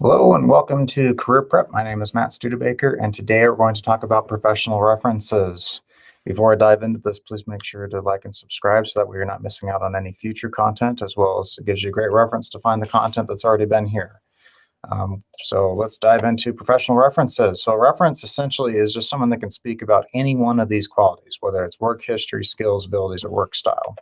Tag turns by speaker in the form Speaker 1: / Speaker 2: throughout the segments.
Speaker 1: Hello and welcome to Career Prep. My name is Matt Studebaker, and today we're going to talk about professional references. Before I dive into this, please make sure to like and subscribe so that way you're not missing out on any future content, as well as it gives you a great reference to find the content that's already been here. So let's dive into professional references. So a reference essentially is just someone that can speak about any one of these qualities, whether it's work history, skills, abilities, or work style.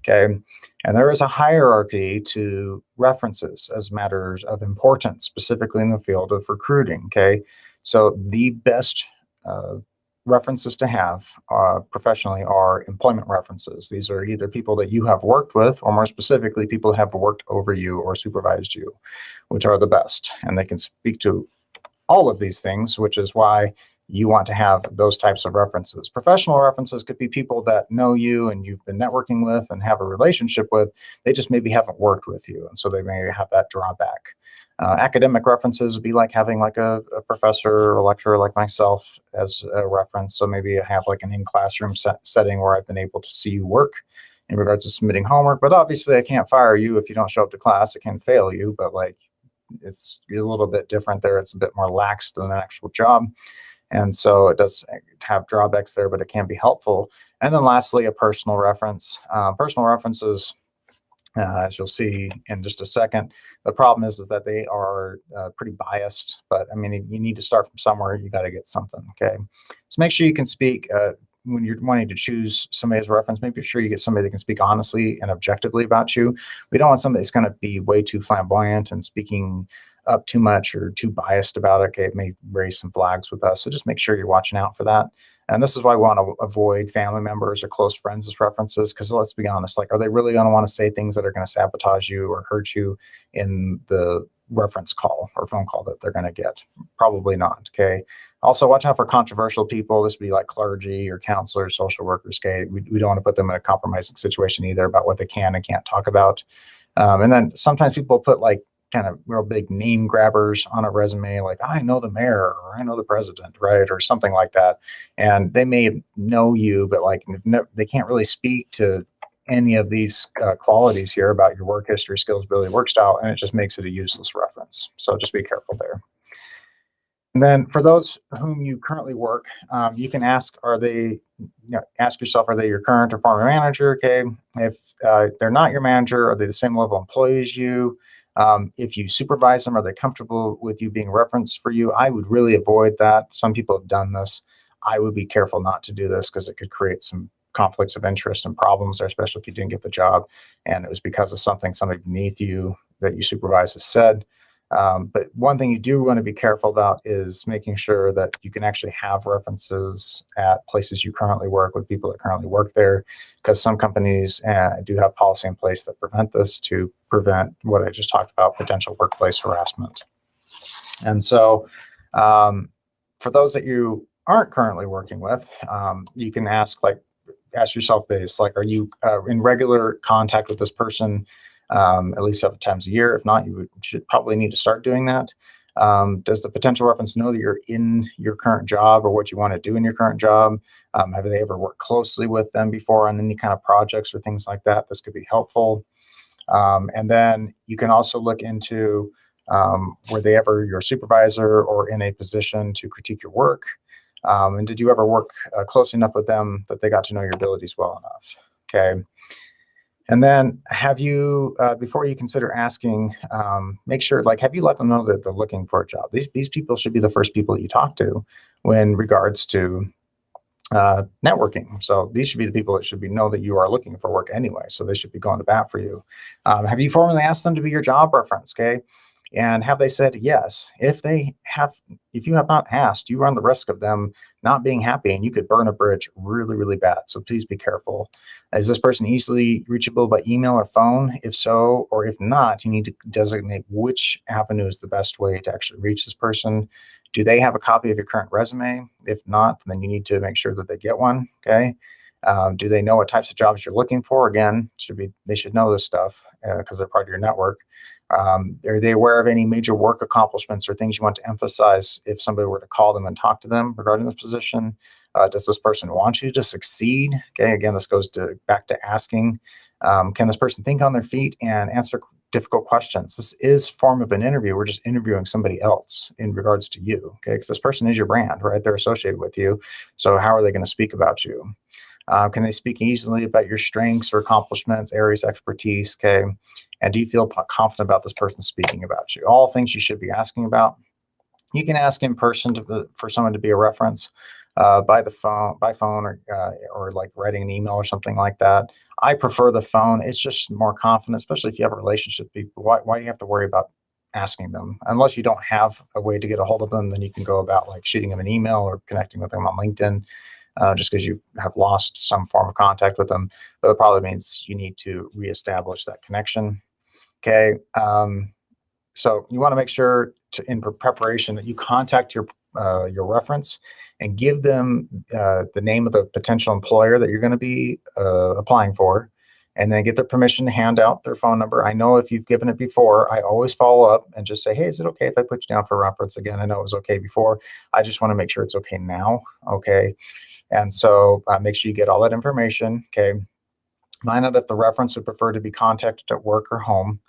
Speaker 1: Okay. And there is a hierarchy to references as matters of importance, specifically in the field of recruiting. Okay. So the best uh, references to have professionally are employment references. These are either people that you have worked with, or more specifically, people who have worked over you or supervised you, which are the best. And they can speak to all of these things, which is why you want to have those types of references. Professional references could be people that know you and you've been networking with and have a relationship with. They just maybe haven't worked with you, and so they may have that drawback. Academic references would be like having like a professor or a lecturer like myself as a reference. So maybe I have like an in-classroom setting where I've been able to see you work in regards to submitting homework. But obviously I can't fire you if you don't show up to class. I can fail you, but like it's a little bit different there. It's a bit more lax than an actual job. And so it does have drawbacks there, but it can be helpful. And then lastly, a personal reference. Personal references, as you'll see in just a second, the problem is that they are pretty biased. But I mean, you need to start from somewhere. You got to get something. Okay. So make sure you can speak when you're wanting to choose somebody as a reference. Make sure you get somebody that can speak honestly and objectively about you. We don't want somebody that's going to be way too flamboyant and speaking up too much or too biased about it. Okay, it may raise some flags with us. So just make sure you're watching out for that. And this is why we want to avoid family members or close friends as references, because let's be honest, like, are they really going to want to say things that are going to sabotage you or hurt you in the reference call or phone call that they're going to get? Probably not. Okay. Also, watch out for controversial people. This would be like clergy or counselors, social workers. Okay. We don't want to put them in a compromising situation either about what they can and can't talk about. And then sometimes people put like kind of real big name grabbers on a resume, like I know the mayor or I know the president, right? Or something like that. And they may know you, but like they can't really speak to any of these qualities here about your work history, skills, ability, work style, and it just makes it a useless reference. So just be careful there. And then for those whom you currently work, you can ask, ask yourself, are they your current or former manager? Okay. If they're not your manager, are they the same level employee as you? If you supervise them, are they comfortable with you being referenced for you? I would really avoid that. Some people have done this. I would be careful not to do this because it could create some conflicts of interest and problems there, especially if you didn't get the job and it was because of something somebody beneath you that you supervise has said. But one thing you do want to be careful about is making sure that you can actually have references at places you currently work with people that currently work there, because some companies do have policy in place that prevent this to prevent what I just talked about, potential workplace harassment. And so for those that you aren't currently working with, you can ask yourself this, like, are you in regular contact with this person at least 7 times a year? If not, should probably need to start doing that. Does the potential reference know that you're in your current job or what you want to do in your current job? Have they ever worked closely with them before on any kind of projects or things like that? This could be helpful. And then you can also look into were they ever your supervisor or in a position to critique your work? And did you ever work close enough with them that they got to know your abilities well enough? Okay. And then have you, before you consider asking, make sure, like, have you let them know that they're looking for a job? These people should be the first people that you talk to when regards to networking. So these should be the people that should know that you are looking for work anyway. So they should be going to bat for you. Have you formally asked them to be your job reference? Okay. And have they said yes? If you have not asked, you run the risk of them not being happy and you could burn a bridge really, really bad. So please be careful. Is this person easily reachable by email or phone? If so, or if not, you need to designate which avenue is the best way to actually reach this person. Do they have a copy of your current resume? If not, then you need to make sure that they get one. Okay. Do they know what types of jobs you're looking for? Again, they should know this stuff because they're part of your network. Are they aware of any major work accomplishments or things you want to emphasize if somebody were to call them and talk to them regarding this position? Does this person want you to succeed? Okay, again, this goes back to asking. Can this person think on their feet and answer difficult questions. This is form of an interview. We're just interviewing somebody else in regards to you, okay? Because this person is your brand, right? They're associated with you. So how are they going to speak about you? Can they speak easily about your strengths or accomplishments, areas of expertise, okay? And do you feel confident about this person speaking about you? All things you should be asking about. You can ask in person for someone to be a reference by phone, or like writing an email or something like that. I prefer the phone. It's just more confident, especially if you have a relationship with people. Why do you have to worry about asking them? Unless you don't have a way to get a hold of them, then you can go about like shooting them an email or connecting with them on LinkedIn, just because you have lost some form of contact with them. But it probably means you need to reestablish that connection. Okay. So you want to make sure in preparation that you contact your reference and give them the name of the potential employer that you're going to be applying for, and then get their permission to hand out their phone number. I know if you've given it before, I always follow up and just say, hey, is it okay if I put you down for reference again? I know it was okay before. I just want to make sure it's okay now. Okay. And so make sure you get all that information. Okay. Find out if the reference would prefer to be contacted at work or home.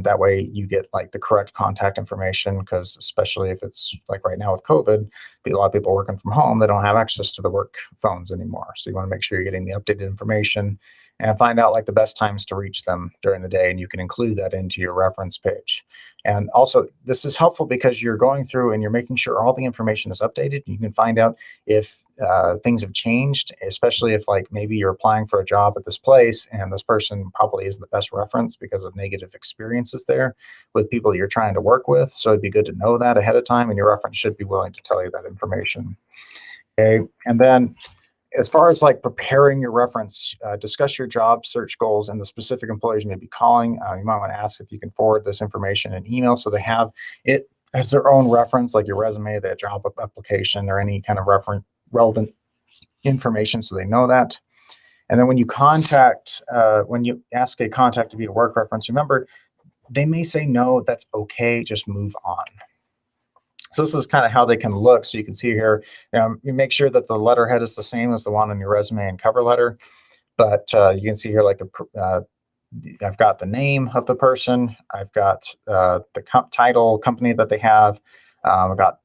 Speaker 1: That way you get like the correct contact information, because especially if it's like right now with COVID, a lot of people working from home, they don't have access to the work phones anymore. So you want to make sure you're getting the updated information and find out like the best times to reach them during the day. And you can include that into your reference page. And also this is helpful because you're going through and you're making sure all the information is updated. You can find out if things have changed, especially if like maybe you're applying for a job at this place and this person probably isn't the best reference because of negative experiences there with people you're trying to work with. So it'd be good to know that ahead of time, and your reference should be willing to tell you that information. Okay. And then as far as like preparing your reference, discuss your job search goals and the specific employers you may be calling. You might want to ask if you can forward this information in email so they have it as their own reference, like your resume, their job application, or any kind of relevant information, so they know that. And then when you when you ask a contact to be a work reference, remember, they may say no, that's okay, just move on. So this is kind of how they can look. So you can see here, you make sure that the letterhead is the same as the one on your resume and cover letter. But you can see here, like I've got the name of the person. I've got the title, company that they have. I've got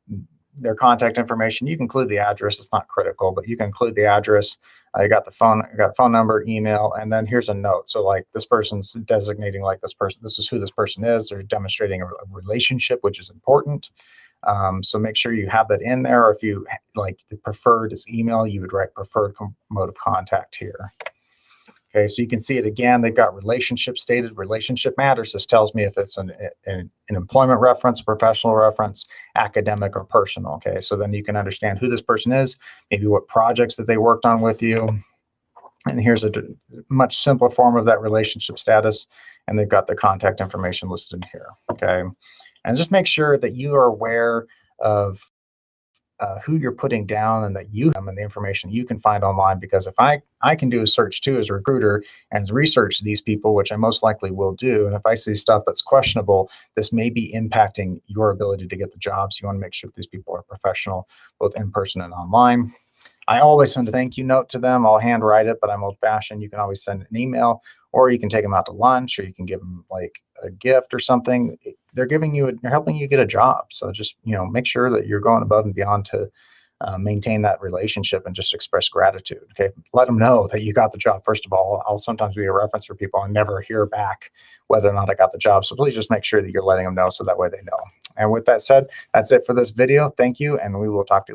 Speaker 1: their contact information. You can include the address. It's not critical, but you can include the address. You got phone number, email, and then here's a note. So like this person's designating like this person, this is who this person is. They're demonstrating a relationship, which is important. So make sure you have that in there. Or if you like the preferred is email, you would write preferred mode of contact here. Okay, so you can see it again. They've got relationship stated. Relationship matters. This tells me if it's an employment reference, professional reference, academic, or personal. Okay, so then you can understand who this person is, maybe what projects that they worked on with you. And here's a much simpler form of that relationship status. And they've got the contact information listed here. Okay, and just make sure that you are aware of who you're putting down, and that you have and the information you can find online. Because if I can do a search too as a recruiter and research these people, which I most likely will do, and if I see stuff that's questionable, this may be impacting your ability to get the jobs. You want to make sure that these people are professional, both in person and online. I always send a thank you note to them. I'll handwrite it, but I'm old fashioned. You can always send an email, or you can take them out to lunch, or you can give them like a gift or something. They're helping you get a job. So just, make sure that you're going above and beyond to maintain that relationship and just express gratitude. Okay. Let them know that you got the job. First of all, I'll sometimes be a reference for people and never hear back whether or not I got the job. So please just make sure that you're letting them know so that way they know. And with that said, that's it for this video. Thank you. And we will talk to you later.